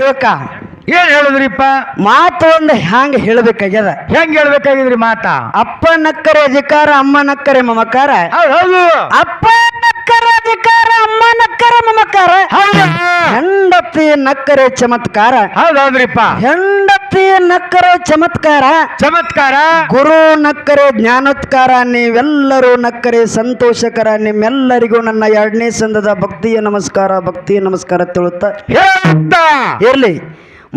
ಇವಕ್ಕ ಏನ್ ಹೇಳಿದ್ರಿಪ್ಪ? ಮಾತು ಒಂದು ಹ್ಯಾಂಗ ಹೇಳ್ಬೇಕಾಗ್ಯದ. ಹೆಂಗ್ ಹೇಳ್ಬೇಕಾಗಿದ್ರಿ ಮಾತಾ? ಅಪ್ಪ ನಕ್ಕರೆ ಅಧಿಕಾರ, ಅಮ್ಮ ನಕ್ಕರೆ ಮಮಕಾರ. ಹೌದು. ಅಪ್ಪ ನಕ್ಕರೆ ಅಧಿಕಾರ, ಅಮ್ಮ ನಕ್ಕರೆ ಮಮಕಾರ. ಹೆಂಡತಿ ನಕ್ಕರೆ ಚಮತ್ಕಾರ. ಹೌದೌದ್ರಿಪ್ಪ. ಹೆಂಡತಿ ನಕ್ಕರೆ ಚಮತ್ಕಾರ. ಚಮತ್ಕಾರ. ಗುರು ನಕ್ಕರೆ ಜ್ಞಾನೋತ್ಕಾರ. ನೀವೆಲ್ಲರೂ ನಕ್ಕರೆ ಸಂತೋಷಕರ. ನಿಮ್ಮೆಲ್ಲರಿಗೂ ನನ್ನ 2ನೇ ಸಂದದ ಭಕ್ತಿಯ ನಮಸ್ಕಾರ. ಭಕ್ತಿಯ ನಮಸ್ಕಾರ ತಿಳುತ್ತ ಇರ್ಲಿ.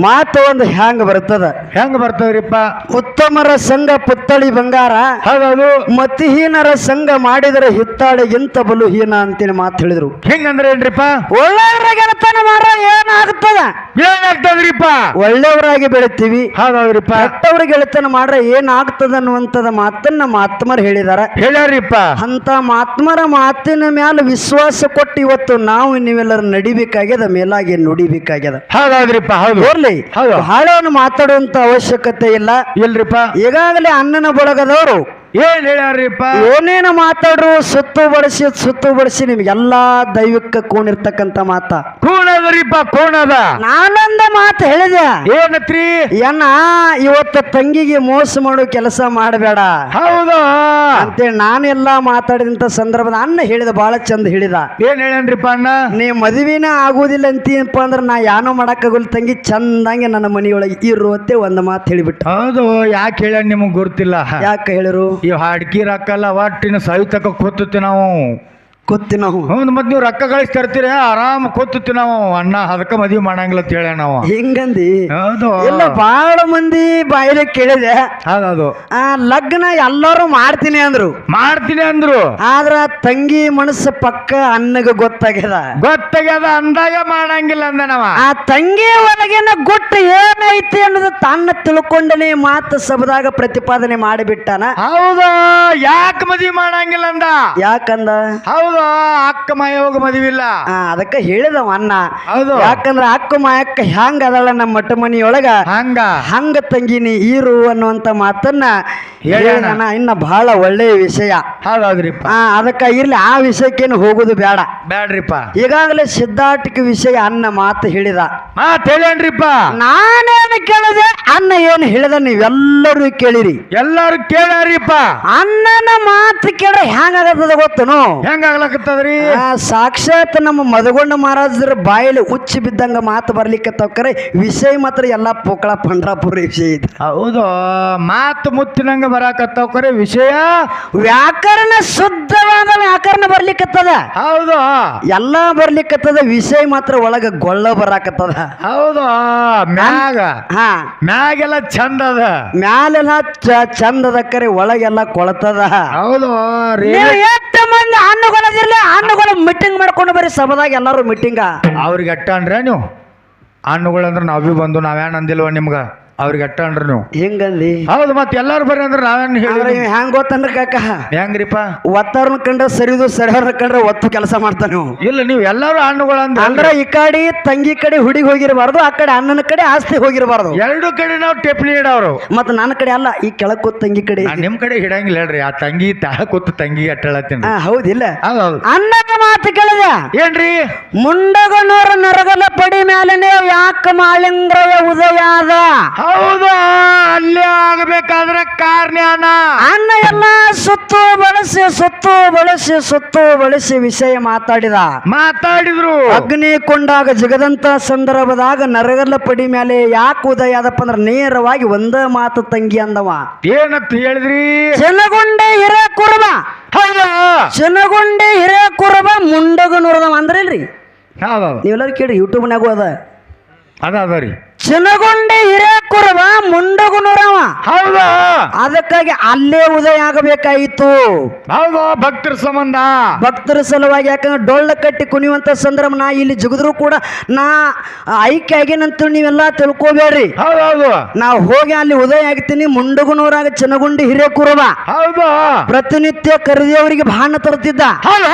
ಮಾತು ಒಂದು ಹ್ಯಾಂಗ ಬರ್ತದ? ಹೆಂಗ ಬರ್ತದ್ರಿಪ್ಪ? ಉತ್ತಮರ ಸಂಘ ಪುತ್ತಳಿ ಬಂಗಾರ. ಹೌದೌದು. ಮತಿಹೀನರ ಸಂಘ ಮಾಡಿದರೆ ಹಿತ್ತಾಳಿಗಿಂತ ಬಲುಹೀನ ಅಂತೇಳಿ ಮಾತು ಹೇಳಿದ್ರು. ಹೆಂಗಂದ್ರೆ ಏನ್ರಿಪ್ಪ? ಒಳ್ಳೆಯವರ ಗೆಳತನ ಮಾಡ ಏನಾಗ್ತದ? ಏನಾಗ್ತದ್ರಿಪ್ಪ? ಒಳ್ಳೆಯವರಾಗಿ ಬೆಳಿತೀವಿ. ಹೌದೌದ್ರಿಪ್ಪ. ಕೆಟ್ಟವ್ರ ಗೆಳತನ ಮಾಡ್ರೆ ಏನಾಗ್ತದ ಅನ್ನುವಂಥದ ಮಾತನ್ನ ಮಹಾತ್ಮರು ಹೇಳಿದಾರ. ಹೇಳ್ಯಾರಿಪ್ಪ. ಅಂತ ಮಹಾತ್ಮರ ಮಾತಿನ ಮ್ಯಾಲ ವಿಶ್ವಾಸ ಕೊಟ್ಟು ಇವತ್ತು ನಾವು ನೀವೆಲ್ಲರೂ ನಡಿಬೇಕಾಗ್ಯದ, ಮೇಲಾಗಿ ನುಡಿಬೇಕಾಗ್ಯದ. ಹೌದೌದ್ರಿಪ್ಪ. ಹೌದು. ಬಹಳವನ್ನು ಮಾತಾಡುವಂತ ಅವಶ್ಯಕತೆ ಇಲ್ಲ. ಇಲ್ರಿಪ್ಪ. ಈಗಾಗಲೇ ಅಣ್ಣನ ಬಳಗದವರು ಏನ್ ಹೇಳ್ಯಾರಿಪ್ಪ? ಏನೇನು ಮಾತಾಡ್ರು ಸುತ್ತು ಬಳಸಿ ನಿಮ್ಗೆಲ್ಲಾ ದೈವಿಕ ಕೂಣಿರ್ತಕ್ಕಂತ ಮಾತ ಕೂಣದ್ರಿಪ್ಪ. ಕೂಣದ ನಾನೊಂದ ಮಾತು ಹೇಳಿದೆ. ಏನತ್ರಿ? ಏನ ಇವತ್ತು ತಂಗಿಗೆ ಮೋಸ ಮಾಡೋ ಕೆಲಸ ಮಾಡಬೇಡ. ಹೌದಾ ಅಂತೇಳಿ ನಾನೆಲ್ಲಾ ಮಾತಾಡಿದಂತ ಸಂದರ್ಭದ ಅಣ್ಣ ಹೇಳಿದ ಬಹಳ ಚಂದ ಹೇಳಿದ. ಏನ್ ಹೇಳ್ಯಾನ್ರಿಪ್ಪ ಅಣ್ಣ? ನೀ ಮದುವೆನ ಆಗುದಿಲ್ಲ ಅಂತೀನಪ್ಪ ಅಂದ್ರ ನಾ ಯಾನೋ ಮಾಡಕ್ಕಾಗಲ್ಲ ತಂಗಿ, ಚಂದಂಗೆ ನನ್ನ ಮನೆಯೊಳಗೆ ಇರುವತ್ತೆ ಒಂದು ಮಾತು ಹೇಳಿಬಿಟ್ಟು. ಹೌದು. ಯಾಕೆ ಹೇಳ್ಯಾನ ನಿಮಗ್ ಗೊತ್ತಿಲ್ಲ? ಯಾಕೆ ಹೇಳಿರು? ಈ ಹಾಡ್ಕಿ ರೊಕ್ಕಲ್ಲ ಒಟ್ಟಿನ ಸವಿತಕ ಕೂತುತ್ತಿ ನಾವು ಗೊತ್ತಿ ನಾವು. ಹೌದು. ಮತ್ ನೀವು ರೊಕ್ಕ ಗಳಿಸಿ ತರ್ತೀರ, ಆರಾಮ್ ಕೂತುತ್ತಿ ನಾವು. ಅಣ್ಣ ಅದಕ್ಕ ಮದ್ವಿ ಮಾಡಂಗಿಲ್ಲ ಅಂತ ಹೇಳ ನಾವು ಹಿಂಗಂದಿ. ಹೌದು. ಎಲ್ಲ ಬಹಳ ಮಂದಿ ಬಾಯಿಲೆ ಕೇಳಿದೆ. ಹೌದೌದು. ಲಗ್ನ ಎಲ್ಲರೂ ಮಾಡ್ತೀನಿ ಅಂದ್ರು. ಆದ್ರ ತಂಗಿ ಮನಸ್ಸು ಪಕ್ಕ ಅನ್ನಗ ಗೊತ್ತಾಗ್ಯದ ಅಂದಾಗ ಮಾಡಂಗಿಲ್ಲ ಅಂದ ನಾವ. ಆ ತಂಗಿ ಒಳಗಿನ ಗುಟ್ಟು ಏನೈತಿ ಅನ್ನೋದು ತನ್ನ ತಿಳ್ಕೊಂಡನೆ ಮಾತು ಸಭದಾಗ ಪ್ರತಿಪಾದನೆ ಮಾಡಿಬಿಟ್ಟಾನ. ಹೌದು. ಯಾಕೆ ಮದ್ವಿ ಮಾಡಂಗಿಲ್ಲ ಅಂದ? ಯಾಕಂದ? ಹೌದು. ಅಕ್ಕ ಮಾಯೋಗ ಮದುವಿಲ್ಲ. ಅದಕ್ಕ ಹೇಳಿದವ ಅಣ್ಣ. ಹೌದು. ಯಾಕಂದ್ರ ಅಕ್ಕ ಮಾಯಕ್ಕ ಹ್ಯಾಂಗ ಅದಳ ನಮ್ಮ ಮಟ್ಟ ಮನಿಯೊಳಗ ಹಂಗ ತಂಗಿನಿ ಈರು ಅನ್ನುವಂತ ಮಾತನ್ನ ಹೇಳಿದಾನ. ಇನ್ನ ಬಹಳ ಒಳ್ಳೆಯ ವಿಷಯ. ಹೌದೌದ್ರಿಪ್ಪ. ಅದಕ್ಕ ಇರ್ಲಿ, ಆ ವಿಷಯಕ್ಕೇನು ಹೋಗುದು ಬ್ಯಾಡ್ರಿಪ್ಪ. ಈಗಾಗಲೇ ಸಿದ್ಧಾರ್ಥಿಕ ವಿಷಯ ಅನ್ನ ಮಾತು ಹೇಳಿದ. ಹೇಳೇನ್ರಿಪ್ಪ? ನಾನೇನು ಕೇಳಿದೆ, ಅನ್ನ ಏನು ಹೇಳಿದ ನೀವೆಲ್ಲರೂ ಕೇಳಿರಿ. ಎಲ್ಲರೂ ಕೇಳ್ಯಾರಿಪ್ಪ. ಅಣ್ಣನ ಮಾತು ಕೇಳ್ರೆ ಹ್ಯಾಂಗಾಗತ್ತದ ಗೊತ್ತನು? ಹೆಂಗಾಗ್ಲಕತ್ತದ್ರಿ? ಸಾಕ್ಷಾತ್ ನಮ್ಮ ಮದಗೊಂಡ ಮಹಾರಾಜರ ಬಾಯಲ್ಲಿ ಉಚ್ಚಿ ಬಿದ್ದಂಗ ಮಾತು ಬರ್ಲಿಕ್ಕೆ ತಕ್ಕರೆ ವಿಷಯ ಮಾತ್ರ ಎಲ್ಲಾ ಪೋಕಳ ಪಂಡ್ರಾಪುರ ವಿಷಯ ಇದೆ. ಹೌದು. ಮಾತು ಮುತ್ತಿನಂಗ ಬರಾಕತ್ತವ್ರೆ ವಿಷಯ. ವ್ಯಾಕರಣ ಶುದ್ಧವಾದ ವ್ಯಾಕರಣ ಬರ್ಲಿಕ್ಕತ್ತದ. ಹೌದು. ಎಲ್ಲಾ ಬರ್ಲಿಕ್ಕತ್ತದ, ವಿಷಯ ಮಾತ್ರ ಒಳಗ ಗೊಳ್ಳ ಬರಾಕತ್ತದ. ಹೌದು. ಮ್ಯಾಗೆಲ್ಲ ಚಂದ ಅದ, ಮ್ಯಾಲೆಲ್ಲ ಚಂದದ ಕರೆ ಒಳಗೆಲ್ಲ ಕೊಳತದ. ಹೌದು. ಎಷ್ಟು ಮಂದಿ ಹಣ್ಣುಗಳದಿರ್ಲಿ, ಹಣ್ಣುಗಳು ಮೀಟಿಂಗ್ ಮಾಡ್ಕೊಂಡು ಬರೀ ಸಭದಾಗ ಎಲ್ಲಾರು ಮೀಟಿಂಗ. ಅವ್ರಿಗೆ ಅಟ್ಟ ಅಂದ್ರ ನೀವು ಹಣ್ಣುಗಳಂದ್ರ ನಾವ್ ಭೀ ಬಂದು ನಾವೇನ್ ಅಂದಿಲ್ವ ನಿಮ್ಗ? ಅವ್ರಿಗೆ ಅಟ್ಟ ಅಂಡ್ರಿ ನೀವು ಹೆಂಗಂದಿ? ಹೌದು. ಮತ್ತೆ ಎಲ್ಲಾರು ಬರ್ರಿ ಅಂದ್ರೆ ನಾವೇನ್ ಹೇಳಿ ಹೆಂಗ್ ಗೊತ್ತನ್ರಿ ಕಾಕ? ಹೆಂಗ್ರಿಪ್ಪ? ಒತ್ತಾರನ್ನ ಕಂಡ್ರೆ ಸರಿದು, ಸರಿಯವ್ರನ್ನ ಕಂಡ್ರೆ ಒತ್ತು ಕೆಲಸ ಮಾಡ್ತಾನ ನೀವು. ಇಲ್ಲ, ನೀವು ಎಲ್ಲಾರು ಹಣ್ಣುಗಳಂದ್ರ ಈ ಕಡೆ ತಂಗಿ ಕಡೆ ಹುಡುಗಿ ಹೋಗಿರಬಾರ್ದು, ಆ ಕಡೆ ಅಣ್ಣನ ಕಡೆ ಆಸ್ತಿ ಹೋಗಿರಬಾರ್ದು. ಎರಡು ಕಡೆ ನಾವು ಟೆಪ್ಲಿ ಇಡವ್ರು. ಮತ್ತ ನನ್ನ ಕಡೆ ಅಲ್ಲ, ಈ ಕೆಳಕ್ ಕೂತ್ ತಂಗಿ ಕಡೆ. ನಿಮ್ ಕಡೆ ಹಿಡಂಗಿಲ್ಲ ಹೇಳ್ರಿ. ಆ ತಂಗಿ ತಾ ಕೂತ್ ತಂಗಿ ಅಟ್ಟಳತ್ತೀನಿ. ಹೌದಿಲ್ಲ? ಹೌದು. ಅಣ್ಣನ ಮಾತು ಕೇಳಿದೆ. ಏನ್ರಿ? ಮುಂಡಗನೂರ ನರಗಲ ಪಡಿ ಮ್ಯಾಲನೆ ಯಾಕ ಮಾಳಿಂಗ್ರಯ ಉದಯ ಅದ. ಹೌದು. ಅಲ್ಲೇ ಆಗಬೇಕಾದ್ರೆ ಕಾರ್ಣ್ಯಾನ ಅಣ್ಣ ಎಲ್ಲ ಸುತ್ತು ಬಳಸಿ ವಿಷಯ ಮಾತಾಡಿದ್ರು. ಅಗ್ನಿ ಕೊಂಡಾಗ ಜಗದಂತ ಸಂದರ್ಭದಾಗ ನರಗಲ್ಲ ಪಡಿ ಮೇಲೆ ಯಾಕೆ ಉದಯ ಆದಪ್ಪ ಅಂದ್ರ ನೇರವಾಗಿ ಒಂದ ಮಾತು ತಂಗಿ ಅಂದವ. ಏನಂತ ಹೇಳಿದ್ರಿ? ಚೆನ್ನಗುಂಡೆ ಹಿರೇಕುರುಬ. ಹೌದಾ? ಚೆನ್ನಗುಂಡೆ ಹಿರೇಕುರುಬ ಮುಂಡಗನೂರದ ಅಂದ್ರಲ್ರಿ. ಹೌದೌದು. ನೀವೆಲ್ಲರೂ ಕೇಳಿ, ಯೂಟ್ಯೂಬ್ನಾಗೂ ಅದರಿ. ಚೆನ್ನಗುಂಡೆ ಹಿರೇಕುರುಬ ಮುಂಡಗನೂರವ. ಹೌದಾ? ಅದಕ್ಕಾಗಿ ಅಲ್ಲೇ ಉದಯ ಆಗಬೇಕಾಯಿತು. ಹೌದು. ಭಕ್ತರ ಸಂಬಂಧ, ಭಕ್ತರ ಸಲುವಾಗಿ. ಯಾಕಂದ್ರೆ ಡೊಳ್ಳ ಕಟ್ಟಿ ಕುಣಿಯುವಂತ ಸಂದರ್ಭ ನಾ ಇಲ್ಲಿ ಜಗದ್ರು ಕೂಡ ನಾ ಐಕ್ಯ ಆಗಿನಂತ ನೀವೆಲ್ಲ ತಿಳ್ಕೋಬೇಡ್ರಿ. ಹೌದೌದು. ನಾವು ಹೋಗಿ ಅಲ್ಲಿ ಉದಯ ಆಗ್ತೀನಿ. ಮುಂಡಗನೂರಾಗ ಚೆನ್ನಗುಂಡಿ ಹಿರೇಕುರುಬ. ಹೌದು. ಪ್ರತಿನಿತ್ಯ ಕರೆದಿಯವರಿಗೆ ಬಾಣ ತರ್ತಿದ್ದ.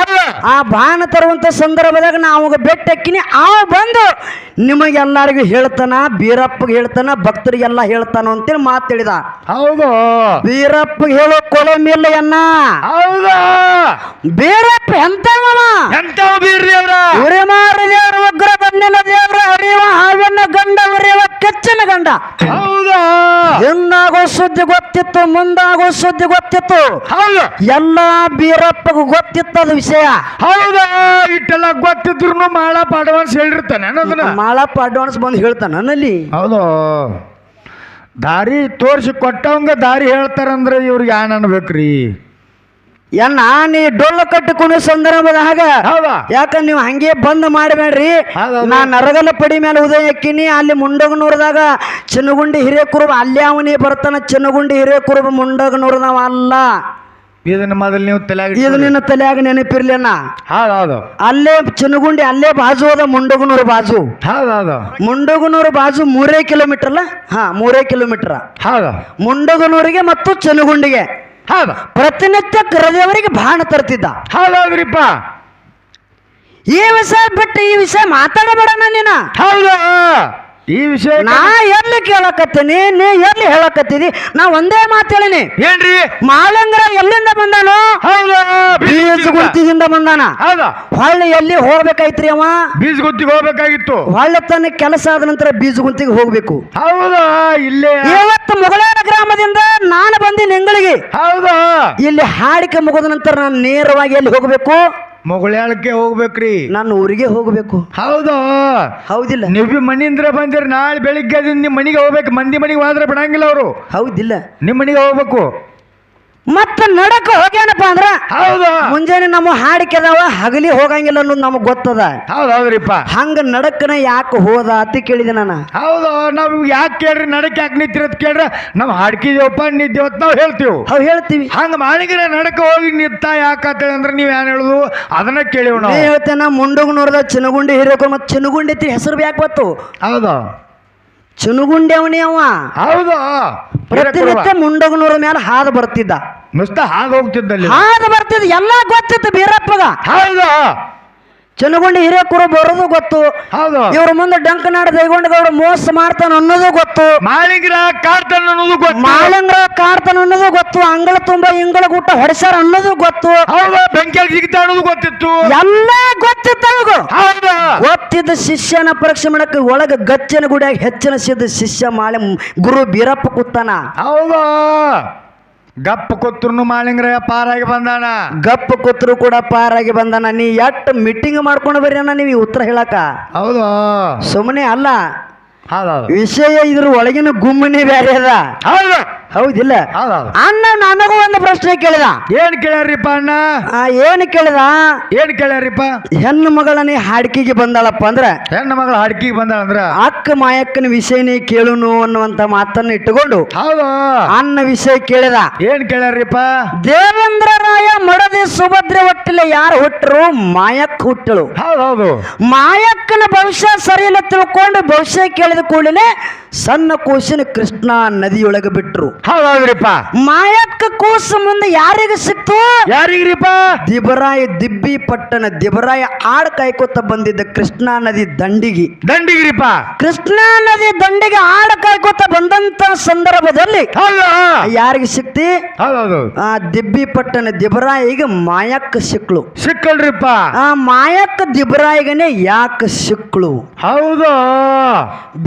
ಆ ಬಾಣ ತರುವಂತ ಸಂದರ್ಭದಾಗ ನಾವು ಬೆಟ್ಟಕ್ಕಿನಿ. ಅವ ಬಂದು ನಿಮಗೆಲ್ಲರಿಗೂ ಹೇಳ್ತಾನ, ಬೀರಪ್ಪಗೆ ಹೇಳ್ತಾನ, ಭಕ್ತರಿಗೆಲ್ಲ ಹೇಳ್ತಾನ ಅಂತೇಳಿ ಮಾತು ಹೇಳಿದ. ಹೌದು. ಬೀರಪ್ಪಗೆ ಹೇಳೋ ಕೊಲಮಿಲ್ಲ ಅನ್ನ. ಹೌದಾ? ಬೀರಪ್ಪ ಎಂತ ಬೀರ್ರಿ ಅವ್ರ ಹಿರೇಮಾರ ದೇವ್ರ, ಉಗ್ರ ಬನ್ನಿನ ದೇವ್ರ, ಹರಿವ ಹಾವಿನ ಗಂಡ ಗಂಡ. ಹೌದಾ ಹಿಂದಾಗೋ ಸುದ್ದಿ ಗೊತ್ತಿತ್ತು, ಮುಂದಾಗೋ ಸುದ್ದಿ ಗೊತ್ತಿತ್ತು. ಹೌದು ಎಲ್ಲ ಬೀರಪ್ಪಗೂ ಗೊತ್ತಿತ್ತದ ವಿಷಯ. ಹೌದಾ ಇಟ್ಟೆಲ್ಲ ಗೊತ್ತಿದ್ರು ಮಾಳಪ್ಪ ಅಡ್ವಾನ್ಸ್ ಹೇಳಿರ್ತಾನೆ ಅನ್ನೋದನ್ನ. ಮಾಳಪ್ಪ ಅಡ್ವಾನ್ಸ್ ಬಂದು ಹೇಳ್ತಾನ ನನ್ನಲ್ಲಿ. ಹೌದು ದಾರಿ ತೋರಿಸಿ ಕೊಟ್ಟವಂಗ ದಾರಿ ಹೇಳ್ತಾರಂದ್ರೆ ಇವ್ರಿಗೆ ಏನ್ ಅನ್ಬೇಕ್ರಿ? ಎನ್ನ ನೀ ಡೊಳ್ಳು ಕಟ್ಟಿ ಕುಣಿಯೋ ಸಂದರ್ಭದಾಗ ಹೌದಾ ಯಾಕಂದ್ರೆ ನೀವು ಹಂಗೆ ಬಂದ್ ಮಾಡಬೇಡ್ರಿ. ಹೌದೌದು. ನಾ ನರಗಲ ಪಡಿ ಮೇಲೆ ಉದಯ ಹಾಕಿನಿ. ಅಲ್ಲಿ ಮುಂಡಗನೂರದಾಗ ಚಿನ್ನಗುಂಡಿ ಹಿರೇಕುರುಬ ಅಲ್ಲೇ ಅವನೇ ಬರ್ತಾನ. ಚಿನ್ನಗುಂಡಿ ಹಿರೇಕುರುಬ ಮುಂಡಗನೂರದವ ಅಲ್ಲ. ಇದನ್ನ ಮೊದಲು ನೀವು ತಲೆಯಾಗಿ ಇದು ನಿನ್ನ ತಲೆಯಾಗ ನೆನಪಿರ್ಲಿನ. ಹೌದೌದು ಅಲ್ಲೇ ಚಿನ್ನಗುಂಡಿ ಅಲ್ಲೇ ಬಾಜು ಅದ ಮುಂಡಗನೂರು ಬಾಜು. ಹೌದೌದು ಮುಂಡಗನೂರು ಬಾಜು 3 ಕಿಲೋಮೀಟರ್ ಅಲ್ಲ? 3 ಕಿಲೋಮೀಟರ್ ಹೌದು ಮುಂಡಗನೂರಿಗೆ ಮತ್ತು ಚಿನ್ನಗುಂಡಿಗೆ. ಹೌದು ಪ್ರತಿನಿತ್ಯ ಕರೆದವರಿಗೆ ಬಾಣ ತರ್ತಿದ್ದ. ಹೌದೌದ್ರಿಪ್ಪ. ಈ ವಿಷಯ ಬಿಟ್ಟು ಈ ವಿಷಯ ಮಾತಾಡಬೇಡಣ ನೀನ. ಹೌದು ಈ ವಿಷಯ ನಾ ಎಲ್ಲಿ ಕೇಳಕತ್ತೀನಿ, ನೀ ಎಲ್ಲಿ ಹೇಳಕತ್ತೀರಿ? ನಾ ಒಂದೇ ಮಾತು ಹೇಳಿನಿ. ಏನ್ರಿ? ಮಾಳಂಗ್ರ ಎಲ್ಲಿಂದ ಬಂದಾನು? ಹೌದು ಬೀಜಗುಂತಿಯಿಂದ ಬಂದಾನ. ಹೌದಾ ಹೊಳ್ಳಿ ಎಲ್ಲಿ ಹೋಗ್ಬೇಕಾಯ್ತ್ರಿ ಅವ? ಬೀಜಗುತ್ತಿಗೆ ಹೋಗ್ಬೇಕಾಗಿತ್ತು. ಹೊಳ್ಳಿ ತನ್ನ ಕೆಲಸ ಆದ ನಂತರ ಬೀಜಗುಂತಿಗೆ ಹೋಗ್ಬೇಕು. ಹೌದಾ ಇಲ್ಲೇ ಇವತ್ತು ಮುಗಳೇರ ಗ್ರಾಮದಿಂದ ನಾನು ಬಂದಿನಿ ಎಂಗಳಿಗೆ. ಹೌದಾ ಇಲ್ಲಿ ಹಾಡಿಕೆ ಮುಗಿದ ನಂತರ ನಾನು ನೇರವಾಗಿ ಎಲ್ಲಿ ಹೋಗ್ಬೇಕು? ಮುಗುಳ್ಯಾಳಕ್ಕೆ ಹೋಗ್ಬೇಕ್ರಿ. ನಾನು ಊರಿಗೆ ಹೋಗ್ಬೇಕು. ಹೌದಾ ಹೌದಿಲ್ಲ? ನೀವು ಬಿ ಮನಿಂದ್ರ ಬಂದಿರಿ, ನಾಳೆ ಬೆಳಿಗ್ಗೆ ನಿಮ್ಮ ಮನೆಗೆ ಹೋಗ್ಬೇಕು. ಮಂದಿ ಮನೆಗೆ ಹೋದ್ರೆ ಬಿಡಂಗಿಲ್ಲ ಅವರು. ಹೌದಿಲ್ಲ? ನಿಮ್ಮ ಮನೆಗೆ ಹೋಗ್ಬೇಕು. ಮತ್ತ ನಡಕ ಹೋಗ್ಯಾನಪ್ಪ ಅಂದ್ರ ಹೌದಾ ಮುಂಜಾನೆ ನಮ್ಮ ಹಾಡಿಕೆ ಅದಾವ, ಹಗಲಿ ಹೋಗಂಗಿಲ್ಲ ಅನ್ನೋದು ನಮಗ್ ಗೊತ್ತದ. ಹೌದೌದ್ರಿಪ್ಪ. ಹಂಗ ನಡಕನ ಯಾಕೆ ಹೋದ ಅತಿ ಕೇಳಿದೆ ನಾನು. ಹೌದು ನಾವು ಯಾಕೆ ಕೇಳ್ರಿ ನಡಕ್ ಯಾಕೆ ನಿಂತಿರತ್ ಕೇಳ್ರ ನಾವು ಹಾಡ್ಕಿದೇವಪ್ಪ ನಿದ್ದೇವತ್ ನಾವು ಹೇಳ್ತೀವಿ. ಅವ್ ಹೇಳ್ತೀವಿ. ಹಂಗ ಮಾಡಿದ್ರೆ ನಡಕ ಹೋಗಿ ನಿಂತ ಯಾಕಂತೇಳಿ ಅಂದ್ರೆ ನೀವ್ ಏನ್ ಹೇಳುದು ಅದನ್ನ ಕೇಳಿವ್ ನೀ ನಾವು. ಹೇಳ್ತೇನ ಮುಂಡಗನೂರದ ಚಿನ್ನಗುಂಡಿ ಹಿರೇಕು. ಮತ್ ಚಿನ್ನಗುಂಡಿ ಐತಿ ಹೆಸರು ಯಾಕೆ ಗೊತ್ತು? ಹೌದಾ ಚಿನ್ನಗುಂಡಿ ಅವನೇ ಅವ. ಹೌದು ಪ್ರತಿನಿತ್ಯ ಮುಂಡಗನೂರ ಮೇಲೆ ಹಾದು ಬರ್ತಿದ್ದ. ನುಸ್ತ ಹಾಗೆ ಹೋಗ್ತಿದ್ದಲ್ಲಿ. ಹಾದು ಬರ್ತಿದ್ದ ಎಲ್ಲ ಗೊತ್ತಿತ್ತು ಬೀರಪ್ಪಗ. ಹೌದು ಚಿನ್ನಗುಂಡಿ ಹಿರೇಕುರು ಬರೋದು ಗೊತ್ತು. ಹೌದು ಇವ್ರ ಮುಂದೆ ಡಂಕನಾಡ ದೈಗೊಂಡಗೌಡ ಮೋಸ ಮಾಡ್ತಾನ ಅನ್ನೋದು ಗೊತ್ತು. ಮಾಳಿಂಗ್ರ ಕಾಡ್ತಾನ ಅನ್ನೋದು ಗೊತ್ತು. ಮಾಳಂಗ್ರ ಕಾರ್ತಾನ ಅನ್ನೋದು ಗೊತ್ತು. ಅಂಗಳ ತುಂಬ ಇಂಗಳ ಗುಟ್ಟ ಹೊಡೆಸಾರ ಅನ್ನೋದು ಗೊತ್ತು. ಹೌದು ಬೆಂಕಿಯಾಗಿ ಸಿಗ್ತಾ ಅನ್ನೋದು ಗೊತ್ತಿತ್ತು. ಎಲ್ಲ ಗೊತ್ತಿತ್ತು ಅವ್ರಿಗೂ. ಹೌದು ಗೊತ್ತಿದ್ದ ಶಿಷ್ಯನ ಪರೀಕ್ಷೆ ಮಾಡಕ್ಕೆ ಒಳಗ ಗಚ್ಚಿನ ಗುಡಿಯಾಗ ಹೆಚ್ಚಿನ ಸಿದ್ಧ ಶಿಷ್ಯ ಮಾಳೆ ಗುರು ಬೀರಪ್ಪ ಕೂತಾನ. ಹೌದು ಗಪ್ಪ ಕೊತ್ತರು ಮಾಳಿಂಗ್ರಯ್ಯ ಪಾರಾಗಿ ಬಂದಾನ. ಗಪ್ಪ ಕೂತ್ರು ಕೂಡ ಪಾರಾಗಿ ಬಂದಾನ. ನೀ ಎಟ್ ಮೀಟಿಂಗ್ ಮಾಡ್ಕೊಂಡು ಬರ್ರಿ ಅಣ್ಣ ನೀವು ಉತ್ತರ ಹೇಳಕ. ಹೌದು ಸುಮ್ಮನೆ ಅಲ್ಲ, ಹೌದೌದು ವಿಷಯ ಇದ್ರ ಒಳಗಿನ ಗುಮ್ಮನೆ ಬೇರೆ ಅದ. ಹೌದು ಹೌದಿಲ್ಲ? ಹೌದೌದು. ಅಣ್ಣ ನನಗೂ ಒಂದು ಪ್ರಶ್ನೆ ಕೇಳಿದ. ಏನ್ ಕೇಳ್ಯಾರಿಪ್ಪ ಅಣ್ಣ? ಏನು ಕೇಳಿದ? ಏನ್ ಕೇಳ್ಯಾರಿಪ್ಪ? ಹೆಣ್ಣು ಮಗಳನೇ ಹಾಡಿಕೆಗೆ ಬಂದಾಳಪ್ಪ ಅಂದ್ರ ಹೆಣ್ಣು ಮಗಳ ಹಾಡ್ಕಿಗೆ ಬಂದಾಳ ಅಂದ್ರ ಅಕ್ಕ ಮಾಯಕ್ಕನ ವಿಷಯನೇ ಕೇಳುನು ಅನ್ನುವಂತ ಮಾತನ್ನ ಇಟ್ಟುಕೊಂಡು ಹೌದು ಅನ್ನ ವಿಷಯ ಕೇಳಿದ. ಏನ್ ಕೇಳ್ಯಾರಿಪ್ಪ? ದೇವೇಂದ್ರ ರಾಯ ಮಡದಿ ಸುಭದ್ರೆ ಹೊಟ್ಟಿಲ್ಲ ಯಾರು ಹುಟ್ಟರು? ಮಾಯಕ್ಕ ಹುಟ್ಟಳು. ಹೌದೌದು ಮಾಯಕ್ಕನ ಭವಿಷ್ಯ ಸರಿ ಇಲ್ಲ ತಿಳ್ಕೊಂಡು ಭವಿಷ್ಯ ಕೇಳಿದ ಕೂಡಲೇ ಸಣ್ಣ ಕೂಸಿನ ಕೃಷ್ಣಾ ನದಿಯೊಳಗೆ ಬಿಟ್ರು. ಹೌದೌದ್ರಿಪ್ಪ. ಮಾಯಕ್ಕ ಕೂಸು ಮುಂದೆ ಯಾರಿಗೆ ಸಿಕ್ತು? ಯಾರಿಗ್ರಿಪ್ಪ? ದಿಬರಾಯ ದಿಬ್ಬಿ ಪಟ್ಟಣ ದಿಬರಾಯ ಆಡ್ ಕಾಯ್ಕೋತ ಬಂದಿದ್ದ ಕೃಷ್ಣಾ ನದಿ ದಂಡಿಗೆ. ದಂಡಿಗ್ರಿಪ್ಪ. ಕೃಷ್ಣಾ ನದಿ ದಂಡಿಗೆ ಆಡ ಕಾಯ್ಕೋತ ಬಂದಂತ ಸಂದರ್ಭದಲ್ಲಿ ಹೌದು ಯಾರಿಗೆ ಸಿಕ್ತಿ? ಹೌದೌದು ಆ ದಿಬ್ಬಿ ಪಟ್ಟಣ ದಿಬರಾಯಿಗೆ ಮಾಯಕ್ಕ ಸಿಕ್ಳು. ಸಿಕ್ಕಲ್ರಿಪ್ಪ. ಆ ಮಾಯಕ್ಕ ದಿಬರಾಯಿಗನೆ ಯಾಕೆ ಸಿಕ್ಳು? ಹೌದು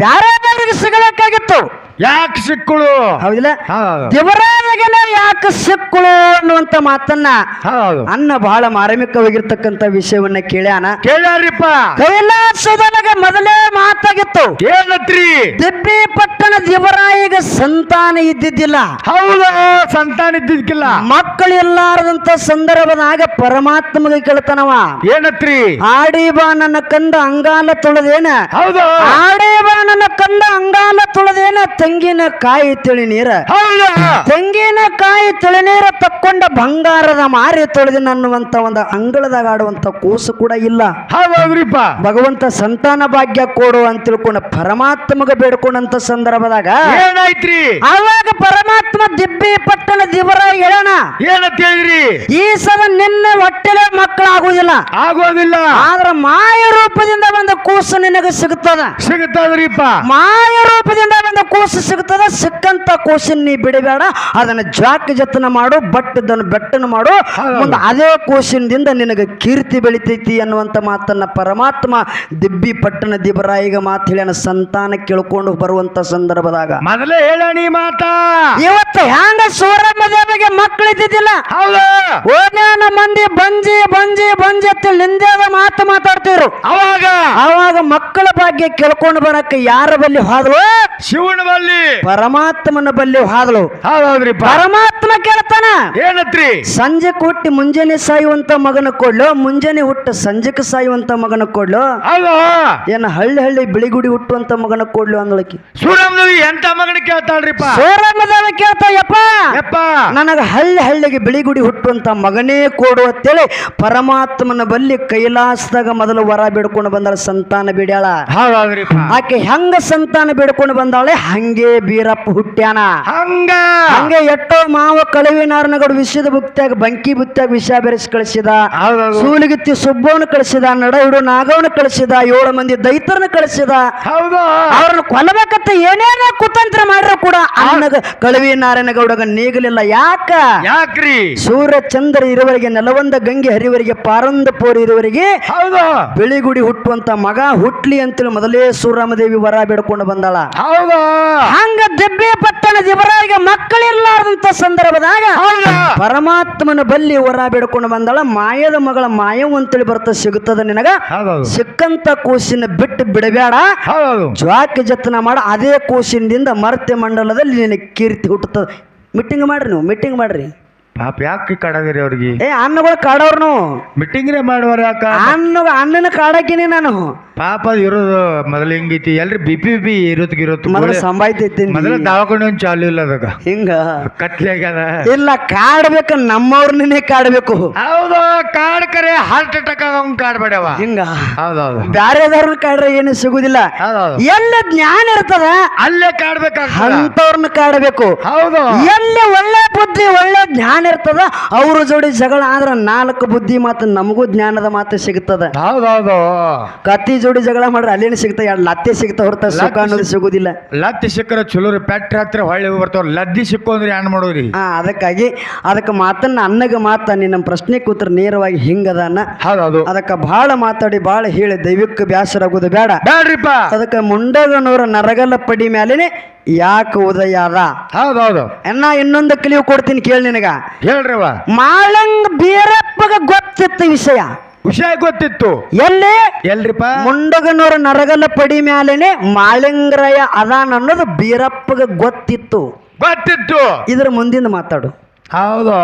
ಬ್ಯಾರೆ ಬೇರೆಗೆ ಸಿಗಬೇಕಾಗಿತ್ತು. ಯಾಕೆ ಸಿಕ್ಕಳು? ಹೌದಿಲ್ಲ? ಹೌದು ದಿಬರಾಯಿಗನೆ ಯಾಕೆ ಸಿಕ್ಳು ಅನ್ನುವಂತ ಮಾತನ್ನ ಹೌದು ಅನ್ನ ಬಹಳ ಮಾರ್ಮಿಕವಾಗಿರ್ತಕ್ಕಂಥ ವಿಷಯವನ್ನ ಕೇಳ್ಯಾನ. ಕೇಳ್ಯಾರಿಪ್ಪ. ಕೈಲಾಸದೊಳಗೆ ಮೊದಲೇ ಮಾತಾಗಿತ್ತು. ಏನತ್ರಿ? ದಿಬ್ಬಿ ಪಟ್ಟಣ ದಿಬರಾಯಿಗೆ ಸಂತಾನ ಇದ್ದಿದ್ದಿಲ್ಲ. ಹೌದು ಸಂತಾನ ಇದ್ದಿದ್ಕಿಲ್ಲ. ಮಕ್ಕಳಿಲ್ಲಾರದಂತ ಸಂದರ್ಭದಾಗ ಪರಮಾತ್ಮಗೆ ಕೇಳ್ತಾನವ. ಏನತ್ರಿ? ಆಡಿ ಬಾ ನನ್ನ ಕಂದ ಅಂಗಾಲ ತುಳದೇನ. ಹೌದು ಆಡಿ ಬಾ ನನ್ನ ಕಂದ ಅಂಗಾಲ ತುಳದೇನ. ತೆಂಗಿನ ಕಾಯಿ ತಿಳಿ ನೀರ. ಹೌದು ತೆಂಗಿನ ಕಾಯಿ ತಿಳಿ ನೀರ ತಕ್ಕೊಂಡ ಬಂಗಾರದ ಮಾರಿ ತೊಳೆದಿನ ಅನ್ನುವಂತ ಒಂದು ಅಂಗಳದಾಗ ಆಡುವಂತ ಕೂಸು ಕೂಡ ಇಲ್ಲ. ಹೌದ್ರಿಪ್ಪ. ಭಗವಂತ ಸಂತಾನ ಭಾಗ್ಯ ಕೊಡು ಅಂತ ತಿಳ್ಕೊಂಡ ಪರಮಾತ್ಮಗ ಬೇಡ್ಕೊಂಡಂತ ಸಂದರ್ಭದಾಗ ಏನಾಯ್ತ್ರಿ? ಆವಾಗ ಪರಮಾತ್ಮ ದಿಬ್ಬಿ ಪಟ್ಟಣ ದಿಬರಾಯಿ ಹೇಳೋಣ. ಏನಂತ ಹೇಳಿದ್ರಿ? ಈ ಸಲ ನಿನ್ನ ಹೊಟ್ಟೆಲೆ ಮಕ್ಕಳಾಗುವುದಿಲ್ಲ, ಆಗೋದಿಲ್ಲ. ಆದ್ರ ಮಾಯ ರೂಪದಿಂದ ಬಂದ ಕೂಸು ನಿನಗೆ ಸಿಗುತ್ತದ. ಸಿಗುತ್ತದ್ರಿಪ್ಪ. ಮಾಯ ರೂಪದಿಂದ ಬಂದ ಒಂದು ಕೂಸು ಸಿಗ್ತದ, ಸಿಕ್ಕಂತ ಕೂಸಿನ ನೀ ಬಿಡಬೇಡ, ಅದನ್ನ ಜಾಕ್ ಜತನ ಮಾಡು, ಬಟ್ಟದನ್ನು ಬೆಟ್ಟನ ಮಾಡು, ಮುಂದೆ ಅದೇ ಕೂಸಿನಿಂದ ನಿನಗೆ ಕೀರ್ತಿ ಬೆಳಿತೈತಿ ಅನ್ನುವಂಥ ಮಾತನ್ನ ಪರಮಾತ್ಮ ದಿಬ್ಬಿ ಪಟ್ಟಣ ದಿಬರಾಯಿಗ ಮಾತು ಹೇಳ್ಯಾನ. ಸಂತಾನ ಕೇಳ್ಕೊಂಡು ಬರುವಂತ ಸಂದರ್ಭದಾಗ ಮೊದಲೇ ಹೇಳ ನೀ ಮಾತಾ. ಇವತ್ತು ಹ್ಯಾಂಗ ಸೂರಮ್ಮ ದೇವಿಗೆ ಮಕ್ಕಳು ಇದ್ದಿದ್ದಿಲ್ಲ, ಹೌದು ಓನ್ಯಾನ ಮಂದಿ ಬಂಜಿ ಬಂಜಿ ಬಂಜಿ ಅಂತ ನಿಂದೇದ ಮಾತು ಮಾತಾಡ್ತಿದ್ರು. ಅವಾಗ ಮಕ್ಕಳ ಭಾಗ್ಯ ಕೇಳ್ಕೊಂಡು ಬರಕ್ಕೆ ಯಾರ ಬಲ್ಲಿ ಹೋದಳು? ಶಿವನ ಬಲ್ಲಿ, ಪರಮಾತ್ಮನ ಬಲ್ಲಿ ಹೋದಳು. ಹೌದ್ರಿ. ಪರಮಾತ್ಮ ಕೇಳ್ತಾನ, ಏನತ್ರಿ? ಸಂಜೆ ಹುಟ್ಟಿ ಮುಂಜಾನೆ ಸಾಯುವಂತ ಮಗನ ಕೊಡ್ಲು, ಮುಂಜಾನೆ ಹುಟ್ಟ ಸಂಜೆಗೆ ಸಾಯುವಂತ ಮಗನ ಕೊಡ್ಲು, ಏನ ಹಳ್ಳಿ ಹಳ್ಳಿ ಬಿಳಿಗುಡಿ ಹುಟ್ಟುವಂತ ಮಗನ ಕೊಡ್ಲು ಅಂದಳಕಿ. ಸೂರಮ್ಮದೇವಿ ಎಂತ ಮಗನ ಕೇಳ್ತಾಳ್ರಿಪ್ಪ? ಸೂರಮ್ಮದೇವಿ ಕೇಳ್ತಾಯಪ್ಪ, ನನಗ ಹಳ್ಳಿ ಹಳ್ಳಿಗೆ ಬಿಳಿಗುಡಿ ಹುಟ್ಟುವಂತ ಮಗನೇ ಕೊಡು ಅಂತೇಳಿ ಪರಮಾತ್ಮನ ಬಲ್ಲಿ ಕೈಲಾಸದಾಗ ಮೊದಲು ವರ ಬೇಡ್ಕೊಂಡು ಬಂದಾಳ. ಸಂತಾನ ಬಿಡ್ಯಾಳ. ಆಕೆ ಹೆಂಗ ಸಂತಾನ ಬೇಡ್ಕೊಂಡು ಬಂದಾಳೆ, ಹಂಗೆ ಬೀರಪ್ಪ ಹುಟ್ಟ್ಯಾನ. ಹಂಗೆ ಎಷ್ಟೋ ಮಾವ ಕಳವಿನಾರನಗಡು ವಿಷದ ಬುಕ್ತ್ಯಾಗ ಬಂಕಿ ಬುಕ್ತ್ಯಾಗ ವಿಷ ಬೆರೆಸಿ ಕಳಿಸಿದ, ಸೂಲಿಗಿತ್ತಿ ಸುಬ್ಬವನ್ನ ಕಳಿಸಿದ, ನಡ ಹಿಡು ನಾಗವನ್ನ ಕಳಿಸಿದ, 7 ಮಂದಿ ದೈತರನ್ನ ಕಳಿಸಿದ. ಅವ್ರನ್ನ ಕೊಲ್ಲಬೇಕಂತ ಏನೇನೋ ಕುತಂತ್ರ ಮಾಡ್ರು ಕೂಡ ಅನ್ನಗ ಕಳವಿನಾರಾಯಣಗೌಡಗ ನೀಗಲಿಲ್ಲ. ಯಾಕ್ರಿ? ಸೂರ್ಯ ಚಂದ್ರ ಇರುವವರೆಗೆ, ನೆಲವಂದ ಗಂಗೆ ಹರಿವರಿಗೆ, ಪಾರಂದ ಪೋರಿ ಇರುವವರೆಗೆ ಬಿಳಿಗುಡಿ ಹುಟ್ಟುವಂತ ಮಗ ಹುಟ್ಲಿ ಅಂತೇಳಿ ಮೊದಲೇ ಸೂರಮ್ಮದೇವಿ ವರ ಬೇಡ್ಕೊಂಡು ಬಂದಾಳ. ಹಂಗ ದಿಬ್ಬೆ ಪಟ್ಟಣ ದಿವರಾಗ ಮಕ್ಕಳಿರ್ಲಾರ್ದಂತ ಸಂದರ್ಭದಾಗ ಪರಮಾತ್ಮನ ಬಲ್ಲಿ ವರ ಬೇಡ್ಕೊಂಡು ಬಂದಾಳ. ಮಾಯದ ಮಗಳ ಮಾಯವ್ ಅಂತೇಳಿ ಬರ್ತ ಸಿಗುತ್ತದ ನಿನಗ, ಸಿಕ್ಕಂತ ಕೂಸಿನ ಬಿಟ್ಟು ಬಿಡಬೇಡ, ಜ್ವಾಕಿ ಜತನ ಮಾಡ, ಅದೇ ಕೂಸಿನಿಂದ ಮರ್ತ್ಯ ಮಂಡಲದಲ್ಲಿ ನಿನಗೆ ಕೀರ್ತಿ ಹುಟ್ಟುತ್ತದೆ. ಮೀಟಿಂಗ್ ಮಾಡ್ರಿ, ನೀವು ಮೀಟಿಂಗ್ ಮಾಡ್ರಿ. ಪಾಪ ಯಾಕೆ ಕಾಡಾಗಿರಿ ಅವ್ರಿಗೆ? ಅನ್ನಗಳು ಕಾಡೋರ್ನು ಮೀಟಿಂಗ್ರೆ ಮಾಡುವಾರ ಯಾಕ? ಅಣ್ಣನ ಕಾಡಾಕಿನಿ ನಾನು. ಪಾಪ ಇರೋದು ಮೊದಲು ಹಿಂಗೈತಿ, ಎಲ್ರಿ ಬಿ ಇರುತ್ತ ಮೊದಲು ಸಂಭಾಯ್ತೈತಿ, ಮೊದಲ ದವಾಖಾನೆ ಒಂದು ಚಾಲು ಇಲ್ಲ ಅದಾಗ ಹಿಂಗ ಕತ್ಲೆ ಆಗ್ಯದ. ಇಲ್ಲ, ಕಾಡ್ಬೇಕ, ನಮ್ಮವ್ರನ್ನೇ ಕಾಡ್ಬೇಕು. ಹೌದು, ಕಾಡ್ ಕರೆ ಹಾರ್ಟ್ ಅಟ್ಯಾಕ್ ಆಗಂಗ್ ಕಾಡ್ಬೇಡವ ಹಿಂಗ. ಹೌದೌದು, ಬ್ಯಾರೆದವ್ರನ್ನ ಕಾಡ್ರೆ ಏನು ಸಿಗುದಿಲ್ಲ. ಎಲ್ಲ ಜ್ಞಾನ ಇರ್ತದ ಅಲ್ಲೇ ಕಾಡ್ಬೇಕಾಗ ಅಂತವ್ರನ್ನ ಕಾಡಬೇಕು. ಹೌದು, ಎಲ್ಲಿ ಒಳ್ಳೆ ಬುದ್ಧಿ ಒಳ್ಳೆ ಜ್ಞಾನ ಇರ್ತದ, ಅವ್ರ ಜೋಡಿ ಜಗಳ ಆದ್ರ 4 ಬುದ್ಧಿ ಮಾತು ನಮಗೂ ಜ್ಞಾನದ ಮಾತು ಸಿಗ್ತದ. ಹೌದೌದು, ಕತ್ತಿ ಜೋಡಿ ಜಗಳ ಮಾಡ್ರೆ ಅಲ್ಲೇನು ಸಿಗ್ತ, 2 ಲತ್ತೆ ಸಿಗ್ತಾ ಹೊರತ ಸುಖ ಅನ್ನೋದು ಸಿಗುದಿಲ್ಲ. ಲತ್ತಿ ಸಿಕ್ಕರ ಚಲೋ ರೀ, ಪೆಟ್ಟ ಹತ್ರ ಹೊಳ್ಳಿ ಬರ್ತಾವ. ಲದ್ದಿ ಸಿಕ್ಕೊಂಡ್ರಿ ಏನ್ ಮಾಡೋರಿ? ಅದಕ್ಕೆ ಮಾತನ್ನ ಅನ್ನಗ ಮಾತ ನಿನ್ನ ಪ್ರಶ್ನೆ ಕೂತ್ರ ನೇರವಾಗಿ ಹಿಂಗದ ಅನ್ನ. ಹೌದೌದು, ಅದಕ್ಕೆ ಬಹಳ ಮಾತಾಡಿ ಬಹಳ ಹೇಳಿ ದೈವಿಕ ಬ್ಯಾಸರ ಆಗೋದು ಬೇಡ್ರಿಪ್ಪ. ಅದಕ್ಕೆ ಮುಂಡಗನೂರ ನರಗಲ್ಲ ಪಡಿ ಮ್ಯಾಲೇನೆ ಯಾಕೆ ಉದಯ ಅದ. ಹೌದೌದು, ಇನ್ನೊಂದು ಕಲಿಯು ಕೊಡ್ತೀನಿ ಕೇಳಿ ನಿನಗ. ಹೇಳ್ರಿವ. ಮಾಳಂಗ್ ಬೀರಪ್ಪಗ ಗೊತ್ತಿತ್ತು ವಿಷಯ ಗೊತ್ತಿತ್ತು. ಎಲ್ರಿಪ್ಪ? ಮುಂಡಗನೂರ ನರಗಲ್ಲ ಪಡಿ ಮ್ಯಾಲೇನೆ ಮಾಳಿಂಗರಾಯ ಅದಾನ ಅನ್ನೋದು ಬೀರಪ್ಪಗ ಗೊತ್ತಿತ್ತು. ಇದ್ರ ಮುಂದಿನ ಮಾತಾಡು. ಹೌದು,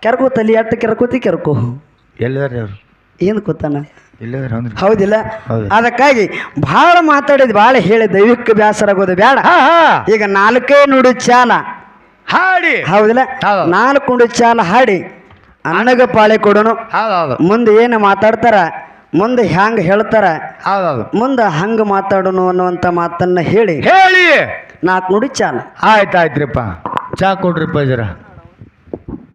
ಕೆರ್ಕೋತಲ್ಲಿ ಎಟ್ಟು ಕೆರ್ಕೋ ಎಲ್ಲಿದಾರೆ ಅವ್ರು? ಏನ್ ಕೂತಾನ? ಹೌದಿಲ್ಲ? ಅದಕ್ಕಾಗಿ ಬಹಳ ಮಾತಾಡಿದ್ ಬಹಳ ಹೇಳಿ ದೈವಿಕ ಬ್ಯಾಸರ ಆಗೋದು ಬೇಡ. ಈಗ 4 ನುಡಿ ಚಾಲ ಹಾಡಿ, ಹೌದಿಲ್ಲ? 4 ನುಡಿ ಚಾಲ ಹಾಡಿ ಅನ್ನಗ ಪಾಳೆ ಕೊಡೋನು. ಮುಂದೆ ಏನು ಮಾತಾಡ್ತಾರ, ಮುಂದೆ ಹ್ಯಾಂಗ ಹೇಳ್ತಾರ, ಮುಂದೆ ಹಂಗ ಮಾತಾಡೋನು ಅನ್ನುವಂತ ಮಾತನ್ನ ಹೇಳಿ 4 ನುಡಿ ಚಾಲ. ಆಯ್ತಾಯ್ತ್ರಿಪ್ಪ, ಚಾ ಕೊಡ್ರಿಪ್ಪ ಜರ.